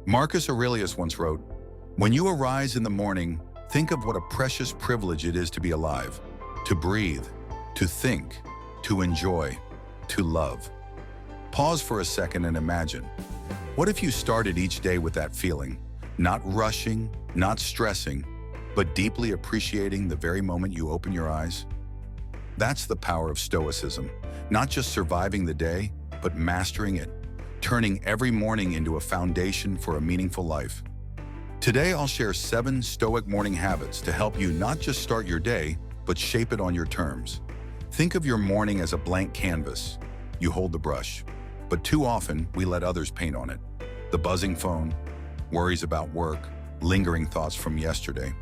Marcus Aurelius once wrote, "When you arise in the morning, think of what a precious privilege it is to be alive, to breathe, to think, to enjoy, to love." Pause for a second and imagine. What if you started each day with that feeling? Not rushing, not stressing, but deeply appreciating the very moment you open your eyes? That's the power of Stoicism, not just surviving the day, but mastering it, turning every morning into a foundation for a meaningful life. Today, I'll share 7 Stoic morning habits to help you not just start your day, but shape it on your terms. Think of your morning as a blank canvas. You hold the brush, but too often we let others paint on it. The buzzing phone, worries about work, lingering thoughts from yesterday.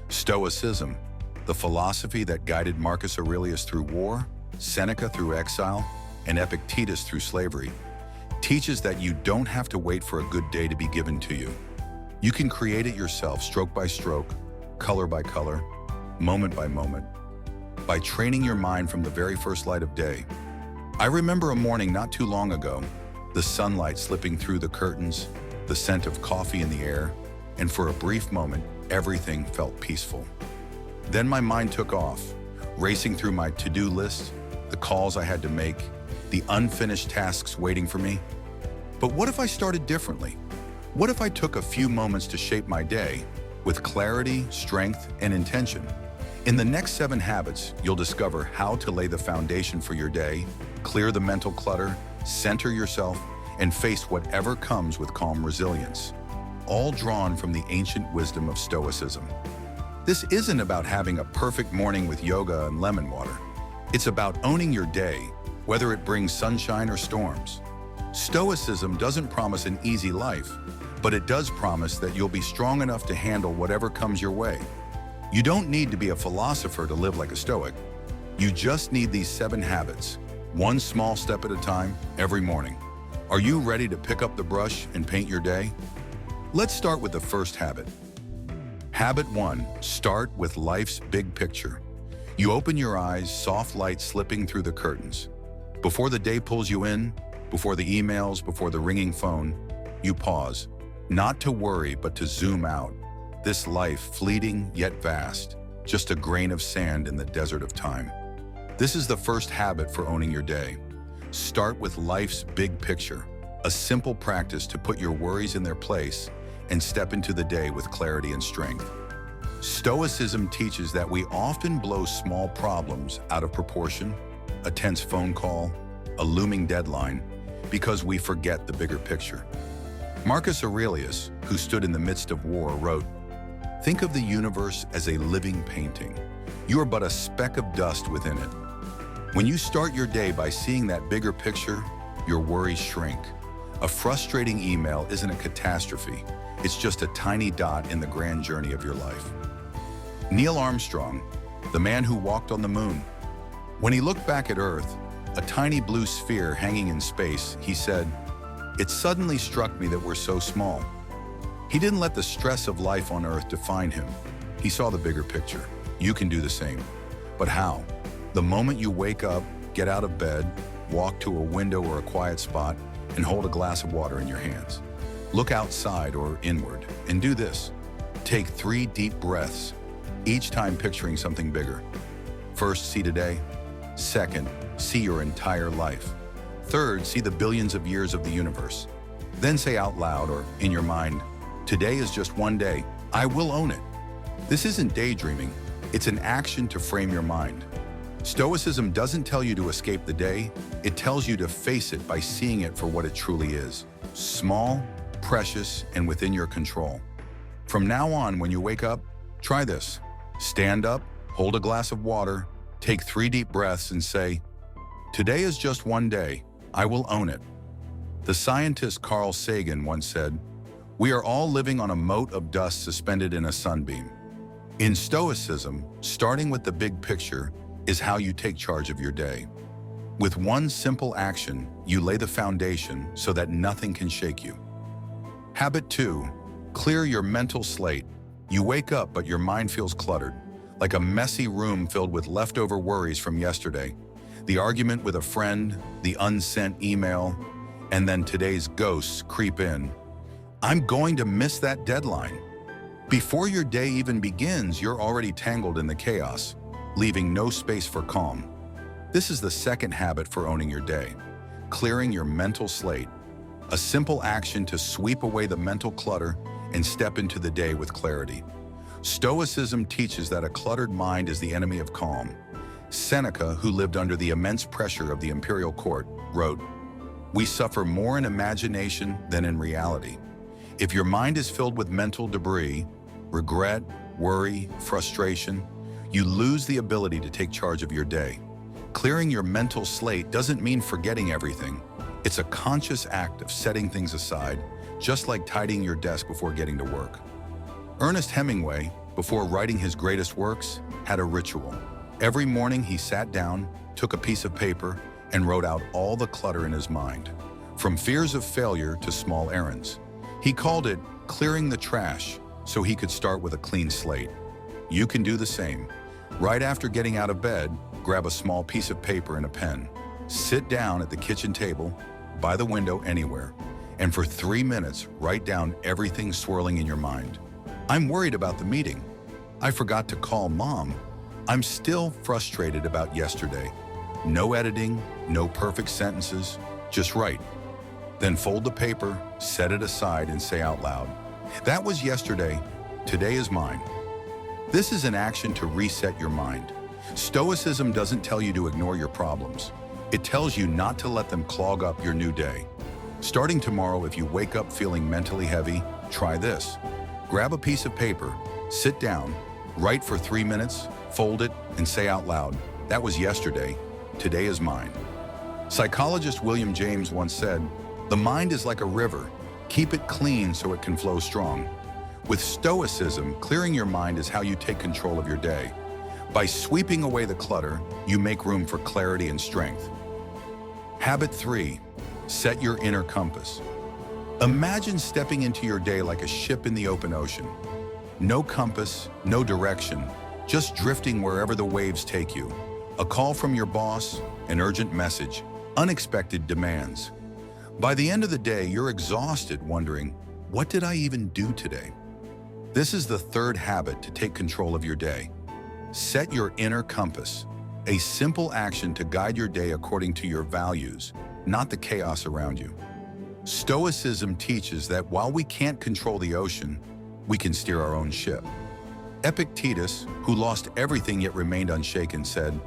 Stoicism, the philosophy that guided Marcus Aurelius through war, Seneca through exile, and Epictetus through slavery, teaches that you don't have to wait for a good day to be given to you. You can create it yourself, stroke by stroke, color by color, moment by moment, by training your mind from the very first light of day. I remember a morning not too long ago, the sunlight slipping through the curtains, the scent of coffee in the air, and for a brief moment, everything felt peaceful. Then my mind took off, racing through my to-do list, the calls I had to make, the unfinished tasks waiting for me. But what if I started differently? What if I took a few moments to shape my day with clarity, strength, and intention? In the next 7 habits, you'll discover how to lay the foundation for your day, clear the mental clutter, center yourself, and face whatever comes with calm resilience, all drawn from the ancient wisdom of Stoicism. This isn't about having a perfect morning with yoga and lemon water. It's about owning your day, whether it brings sunshine or storms. Stoicism doesn't promise an easy life, but it does promise that you'll be strong enough to handle whatever comes your way. You don't need to be a philosopher to live like a Stoic. You just need these 7 habits, one small step at a time, every morning. Are you ready to pick up the brush and paint your day? Let's start with the first habit. Habit 1, start with life's big picture. You open your eyes, soft light slipping through the curtains. Before the day pulls you in, before the emails, before the ringing phone, you pause, not to worry, but to zoom out. This life, fleeting yet vast, just a grain of sand in the desert of time. This is the first habit for owning your day. Start with life's big picture, a simple practice to put your worries in their place and step into the day with clarity and strength. Stoicism teaches that we often blow small problems out of proportion, a tense phone call, a looming deadline, because we forget the bigger picture. Marcus Aurelius, who stood in the midst of war, wrote, "Think of the universe as a living painting. You are but a speck of dust within it." When you start your day by seeing that bigger picture, your worries shrink. A frustrating email isn't a catastrophe. It's just a tiny dot in the grand journey of your life. Neil Armstrong, the man who walked on the moon, when he looked back at Earth, a tiny blue sphere hanging in space, he said, "It suddenly struck me that we're so small." He didn't let the stress of life on Earth define him. He saw the bigger picture. You can do the same. But how? The moment you wake up, get out of bed, walk to a window or a quiet spot, and hold a glass of water in your hands. Look outside or inward, and do this. Take 3 deep breaths, each time picturing something bigger. First, see today. Second, see your entire life. Third, see the billions of years of the universe. Then say out loud or in your mind, "Today is just one day. I will own it." This isn't daydreaming. It's an action to frame your mind. Stoicism doesn't tell you to escape the day. It tells you to face it by seeing it for what it truly is. Small, precious, and within your control. From now on, when you wake up, try this. Stand up, hold a glass of water, take 3 deep breaths and say, "Today is just one day. I will own it." The scientist Carl Sagan once said, "We are all living on a mote of dust suspended in a sunbeam." In Stoicism, starting with the big picture is how you take charge of your day. With one simple action, you lay the foundation so that nothing can shake you. Habit 2, clear your mental slate. You wake up, but your mind feels cluttered, like a messy room filled with leftover worries from yesterday. The argument with a friend, the unsent email, and then today's ghosts creep in. I'm going to miss that deadline. Before your day even begins, you're already tangled in the chaos, leaving no space for calm. This is the second habit for owning your day: clearing your mental slate. A simple action to sweep away the mental clutter and step into the day with clarity. Stoicism teaches that a cluttered mind is the enemy of calm. Seneca, who lived under the immense pressure of the imperial court, wrote, "We suffer more in imagination than in reality." If your mind is filled with mental debris, regret, worry, frustration, you lose the ability to take charge of your day. Clearing your mental slate doesn't mean forgetting everything. It's a conscious act of setting things aside, just like tidying your desk before getting to work. Ernest Hemingway, before writing his greatest works, had a ritual. Every morning he sat down, took a piece of paper, and wrote out all the clutter in his mind, from fears of failure to small errands. He called it clearing the trash, so he could start with a clean slate. You can do the same. Right after getting out of bed, grab a small piece of paper and a pen. Sit down at the kitchen table, by the window, anywhere, and for 3 minutes, write down everything swirling in your mind. I'm worried about the meeting. I forgot to call Mom. I'm still frustrated about yesterday. No editing, no perfect sentences, just write. Then fold the paper, set it aside, and say out loud, "That was yesterday, today is mine." This is an action to reset your mind. Stoicism doesn't tell you to ignore your problems. It tells you not to let them clog up your new day. Starting tomorrow, if you wake up feeling mentally heavy, try this. Grab a piece of paper, sit down, write for 3 minutes, fold it, and say out loud, "That was yesterday, today is mine." Psychologist William James once said, "The mind is like a river. Keep it clean so it can flow strong." With Stoicism, clearing your mind is how you take control of your day. By sweeping away the clutter, you make room for clarity and strength. Habit 3, set your inner compass. Imagine stepping into your day like a ship in the open ocean. No compass, no direction, just drifting wherever the waves take you. A call from your boss, an urgent message, unexpected demands. By the end of the day, you're exhausted, wondering, what did I even do today? This is the third habit to take control of your day. Set your inner compass, a simple action to guide your day according to your values, not the chaos around you. Stoicism teaches that while we can't control the ocean, we can steer our own ship. Epictetus, who lost everything yet remained unshaken, said,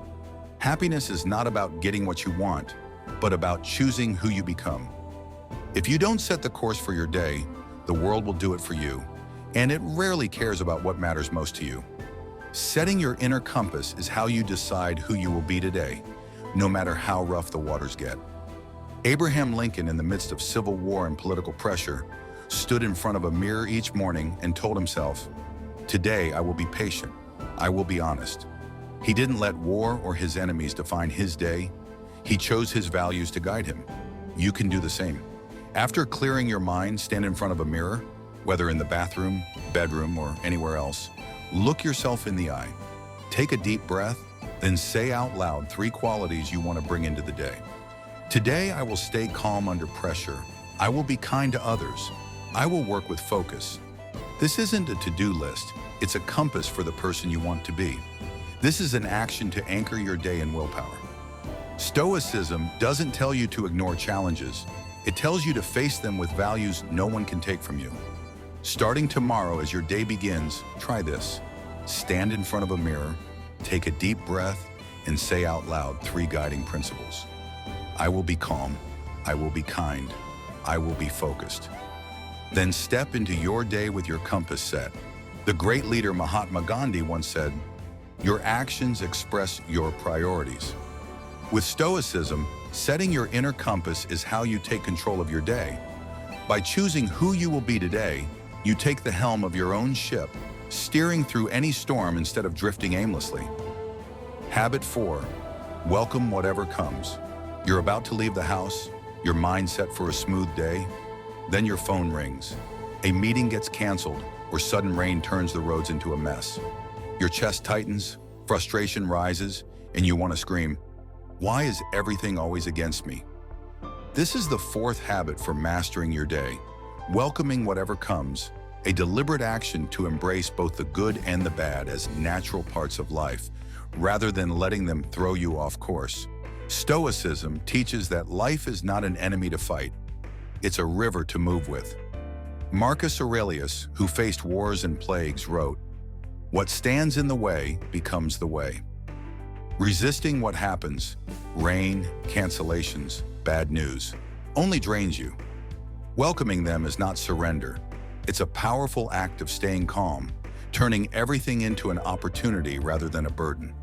"Happiness is not about getting what you want, but about choosing who you become." If you don't set the course for your day, the world will do it for you, and it rarely cares about what matters most to you. Setting your inner compass is how you decide who you will be today, no matter how rough the waters get. Abraham Lincoln, in the midst of civil war and political pressure, stood in front of a mirror each morning and told himself, "Today I will be patient. I will be honest." He didn't let war or his enemies define his day. He chose his values to guide him. You can do the same. After clearing your mind, stand in front of a mirror, whether in the bathroom, bedroom, or anywhere else. Look yourself in the eye. Take a deep breath, then say out loud 3 qualities you want to bring into the day. Today, I will stay calm under pressure. I will be kind to others. I will work with focus. This isn't a to-do list. It's a compass for the person you want to be. This is an action to anchor your day in willpower. Stoicism doesn't tell you to ignore challenges. It tells you to face them with values no one can take from you. Starting tomorrow, as your day begins, try this. Stand in front of a mirror, take a deep breath, and say out loud 3 guiding principles. I will be calm. I will be kind. I will be focused. Then step into your day with your compass set. The great leader Mahatma Gandhi once said, "Your actions express your priorities." With Stoicism, setting your inner compass is how you take control of your day. By choosing who you will be today, you take the helm of your own ship, steering through any storm instead of drifting aimlessly. Habit 4, welcome whatever comes. You're about to leave the house, your mind set for a smooth day, then your phone rings. A meeting gets canceled, or sudden rain turns the roads into a mess. Your chest tightens, frustration rises, and you want to scream, "Why is everything always against me?" This is the 4th habit for mastering your day. welcoming whatever comes, a deliberate action to embrace both the good and the bad as natural parts of life, rather than letting them throw you off course. Stoicism teaches that life is not an enemy to fight, it's a river to move with. Marcus Aurelius, who faced wars and plagues, wrote, "What stands in the way becomes the way." Resisting what happens, rain, cancellations, bad news, only drains you. Welcoming them is not surrender. It's a powerful act of staying calm, turning everything into an opportunity rather than a burden.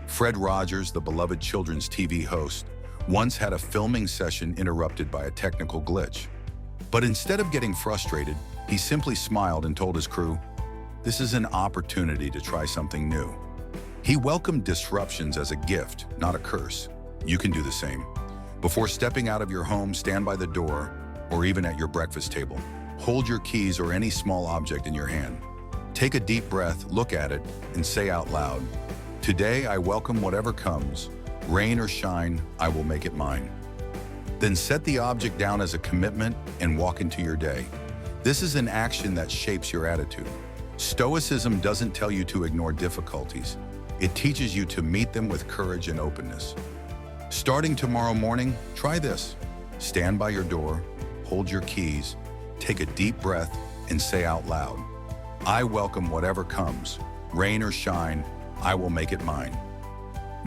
Fred Rogers, the beloved children's TV host, once had a filming session interrupted by a technical glitch. But instead of getting frustrated, he simply smiled and told his crew, "This is an opportunity to try something new." He welcomed disruptions as a gift, not a curse. You can do the same. Before stepping out of your home, stand by the door, or even at your breakfast table. Hold your keys or any small object in your hand. Take a deep breath, look at it, and say out loud, "Today I welcome whatever comes. Rain or shine, I will make it mine." Then set the object down as a commitment and walk into your day. This is an action that shapes your attitude. Stoicism doesn't tell you to ignore difficulties. It teaches you to meet them with courage and openness. Starting tomorrow morning, try this. Stand by your door, hold your keys, take a deep breath, and say out loud, "I welcome whatever comes. Rain or shine, I will make it mine."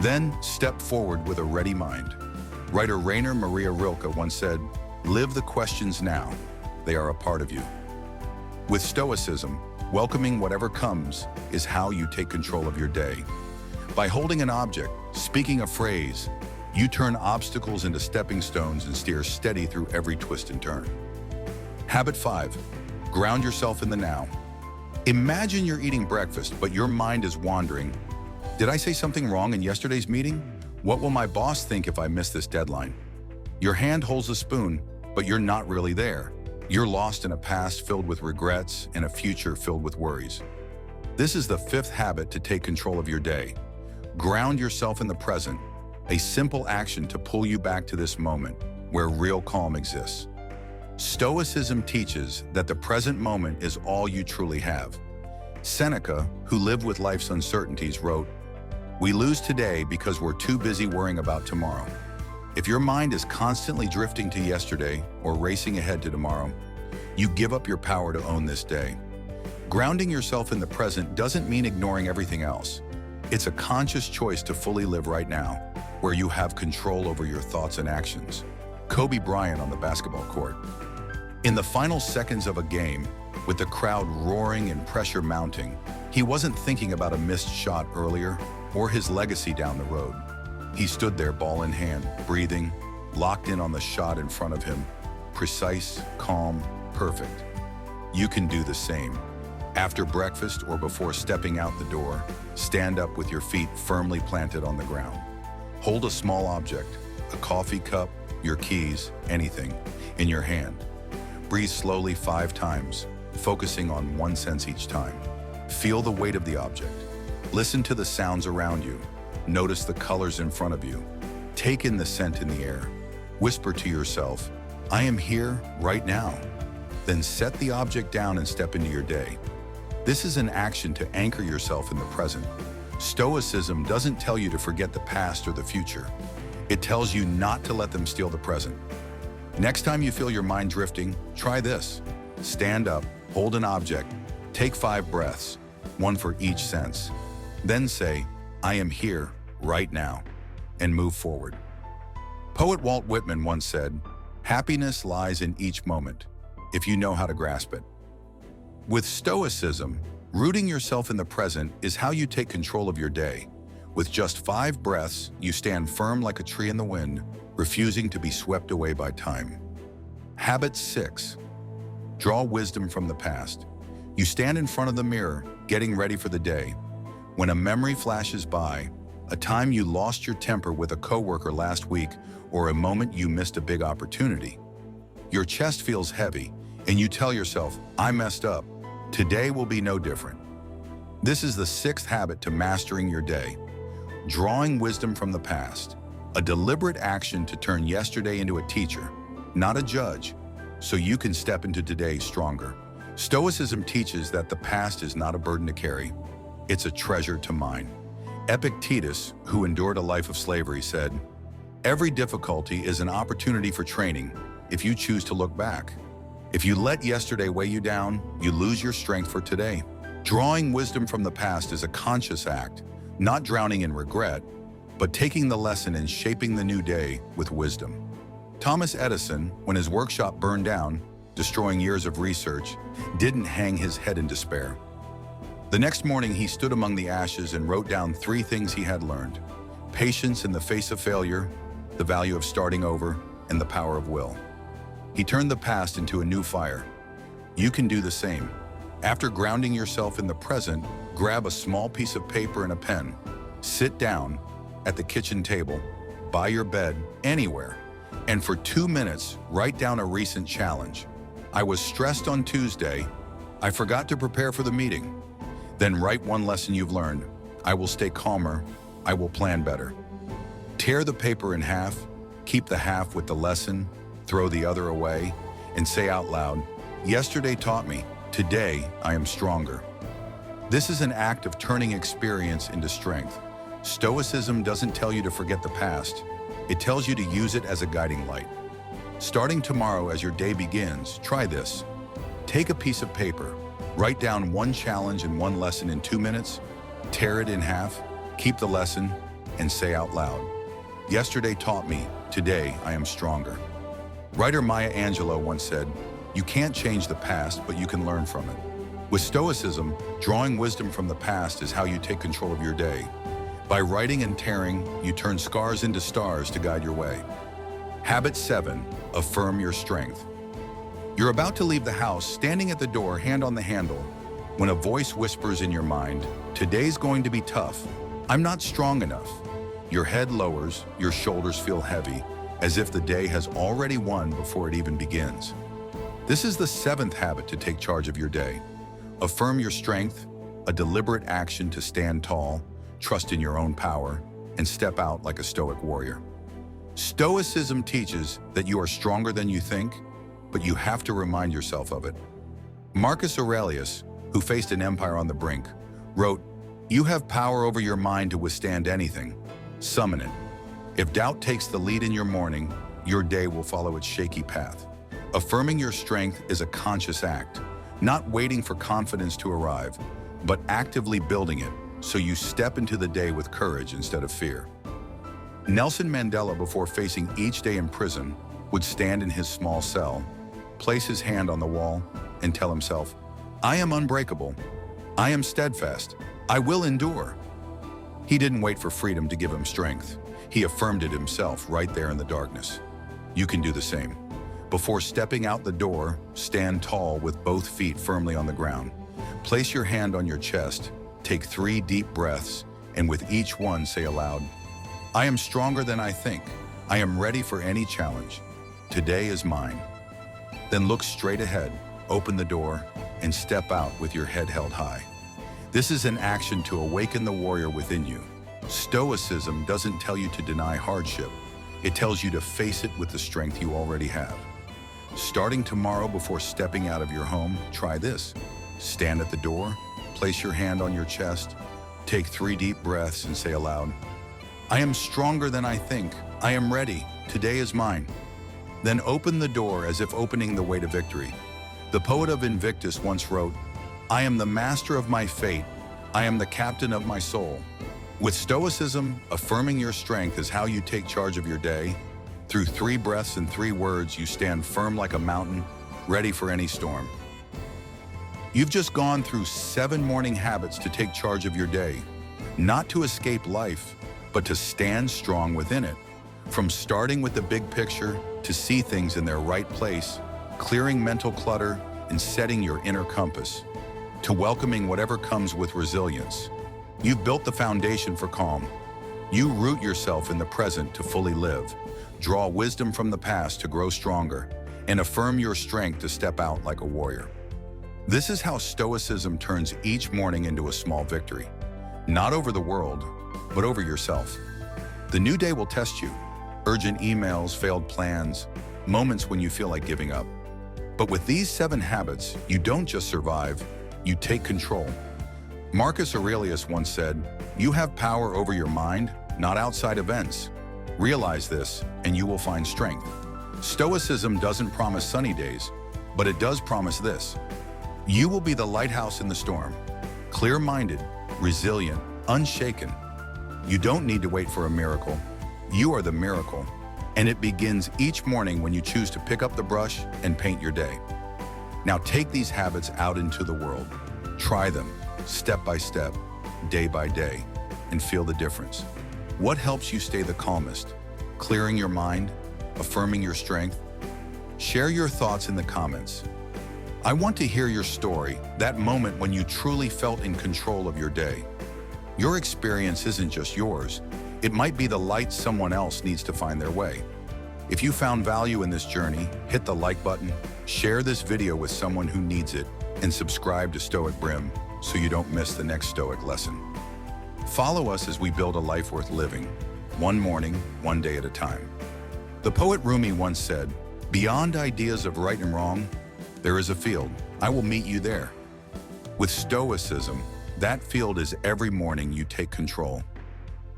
Then step forward with a ready mind. Writer Rainer Maria Rilke once said, "Live the questions now. They are a part of you." With Stoicism, welcoming whatever comes is how you take control of your day. By holding an object, speaking a phrase, you turn obstacles into stepping stones and steer steady through every twist and turn. Habit 5. Ground yourself in the now. Imagine you're eating breakfast, but your mind is wandering. Did I say something wrong in yesterday's meeting? What will my boss think if I miss this deadline? Your hand holds a spoon, but you're not really there. You're lost in a past filled with regrets and a future filled with worries. This is the 5th habit to take control of your day. Ground yourself in the present, a simple action to pull you back to this moment where real calm exists. Stoicism teaches that the present moment is all you truly have. Seneca, who lived with life's uncertainties, wrote, "We lose today because we're too busy worrying about tomorrow." If your mind is constantly drifting to yesterday or racing ahead to tomorrow, you give up your power to own this day. Grounding yourself in the present doesn't mean ignoring everything else. It's a conscious choice to fully live right now, where you have control over your thoughts and actions. Kobe Bryant on the basketball court. In the final seconds of a game, with the crowd roaring and pressure mounting, he wasn't thinking about a missed shot earlier or his legacy down the road. He stood there, ball in hand, breathing, locked in on the shot in front of him. Precise, calm, perfect. You can do the same. After breakfast or before stepping out the door, stand up with your feet firmly planted on the ground. Hold a small object, a coffee cup, your keys, anything, in your hand. Breathe slowly 5 times, focusing on one sense each time. Feel the weight of the object. Listen to the sounds around you. Notice the colors in front of you. Take in the scent in the air. Whisper to yourself, "I am here right now." Then set the object down and step into your day. This is an action to anchor yourself in the present. Stoicism doesn't tell you to forget the past or the future. It tells you not to let them steal the present. Next time you feel your mind drifting, try this. Stand up, hold an object, take 5 breaths, one for each sense. Then say, "I am here right now," and move forward. Poet Walt Whitman once said, "Happiness lies in each moment, if you know how to grasp it." With Stoicism, rooting yourself in the present is how you take control of your day. With just 5 breaths, you stand firm like a tree in the wind, refusing to be swept away by time. Habit 6. Draw wisdom from the past. You stand in front of the mirror, getting ready for the day. When a memory flashes by, a time you lost your temper with a coworker last week, or a moment you missed a big opportunity, your chest feels heavy, and you tell yourself, "I messed up. Today will be no different." This is the 6th habit to mastering your day. Drawing wisdom from the past, a deliberate action to turn yesterday into a teacher, not a judge. so you can step into today stronger. Stoicism teaches that the past is not a burden to carry. It's a treasure to mine. Epictetus, who endured a life of slavery, said, "Every difficulty is an opportunity for training if you choose to look back. If you let yesterday weigh you down, you lose your strength for today." Drawing wisdom from the past is a conscious act, not drowning in regret, but taking the lesson and shaping the new day with wisdom. Thomas Edison, when his workshop burned down, destroying years of research, didn't hang his head in despair. The next morning, he stood among the ashes and wrote down 3 things he had learned: patience in the face of failure, the value of starting over, and the power of will. He turned the past into a new fire. You can do the same. After grounding yourself in the present, grab a small piece of paper and a pen. Sit down at the kitchen table, by your bed, anywhere, and for 2 minutes, write down a recent challenge. I was stressed on Tuesday. I forgot to prepare for the meeting. Then write one lesson you've learned. I will stay calmer. I will plan better. Tear the paper in half, keep the half with the lesson, throw the other away, and say out loud, "Yesterday taught me. Today, I am stronger." This is an act of turning experience into strength. Stoicism doesn't tell you to forget the past. It tells you to use it as a guiding light. Starting tomorrow as your day begins, try this. Take a piece of paper, write down one challenge and one lesson in 2 minutes, tear it in half, keep the lesson, and say out loud, "Yesterday taught me. Today, I am stronger." Writer Maya Angelou once said, "You can't change the past, but you can learn from it." With Stoicism, drawing wisdom from the past is how you take control of your day. By writing and tearing, you turn scars into stars to guide your way. Habit 7, affirm your strength. You're about to leave the house, standing at the door, hand on the handle, when a voice whispers in your mind, "Today's going to be tough. I'm not strong enough." Your head lowers, your shoulders feel heavy, as if the day has already won before it even begins. This is the 7th habit to take charge of your day. Affirm your strength, a deliberate action to stand tall, trust in your own power, and step out like a stoic warrior. Stoicism teaches that you are stronger than you think, but you have to remind yourself of it. Marcus Aurelius, who faced an empire on the brink, wrote, "You have power over your mind to withstand anything. Summon it. If doubt takes the lead in your morning, your day will follow its shaky path." Affirming your strength is a conscious act, not waiting for confidence to arrive, but actively building it so you step into the day with courage instead of fear. Nelson Mandela, before facing each day in prison, would stand in his small cell, place his hand on the wall, and tell himself, "I am unbreakable. I am steadfast. I will endure." He didn't wait for freedom to give him strength. He affirmed it himself right there in the darkness. You can do the same. Before stepping out the door, stand tall with both feet firmly on the ground. Place your hand on your chest, take 3 deep breaths, and with each one say aloud, "I am stronger than I think. I am ready for any challenge. Today is mine." Then look straight ahead, open the door, and step out with your head held high. This is an action to awaken the warrior within you. Stoicism doesn't tell you to deny hardship. It tells you to face it with the strength you already have. Starting tomorrow, before stepping out of your home, try this. Stand at the door, place your hand on your chest, take 3 deep breaths and say aloud, "I am stronger than I think. I am ready. Today is mine." Then open the door as if opening the way to victory. The poet of Invictus once wrote, "I am the master of my fate. I am the captain of my soul." With Stoicism, affirming your strength is how you take charge of your day. Through 3 breaths and 3 words, you stand firm like a mountain, ready for any storm. You've just gone through 7 morning habits to take charge of your day, not to escape life, but to stand strong within it. From starting with the big picture to see things in their right place, clearing mental clutter and setting your inner compass, to welcoming whatever comes with resilience. You've built the foundation for calm. You root yourself in the present to fully live. Draw wisdom from the past to grow stronger, and affirm your strength to step out like a warrior. This is how Stoicism turns each morning into a small victory. Not over the world, but over yourself. The new day will test you. Urgent emails, failed plans, moments when you feel like giving up. But with these 7 habits, you don't just survive, you take control. Marcus Aurelius once said, "You have power over your mind, not outside events. Realize this, and you will find strength." Stoicism doesn't promise sunny days, but it does promise this. You will be the lighthouse in the storm, clear-minded, resilient, unshaken. You don't need to wait for a miracle. You are the miracle, and it begins each morning when you choose to pick up the brush and paint your day. Now take these habits out into the world. Try them, step by step, day by day, and feel the difference. What helps you stay the calmest? Clearing your mind? Affirming your strength? Share your thoughts in the comments. I want to hear your story, that moment when you truly felt in control of your day. Your experience isn't just yours. It might be the light someone else needs to find their way. If you found value in this journey, hit the like button, share this video with someone who needs it, and subscribe to Stoic Brim so you don't miss the next Stoic lesson. Follow us as we build a life worth living, one morning, one day at a time. The poet Rumi once said, "Beyond ideas of right and wrong, there is a field. I will meet you there." With Stoicism, that field is every morning you take control.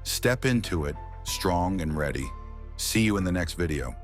Step into it, strong and ready. See you in the next video.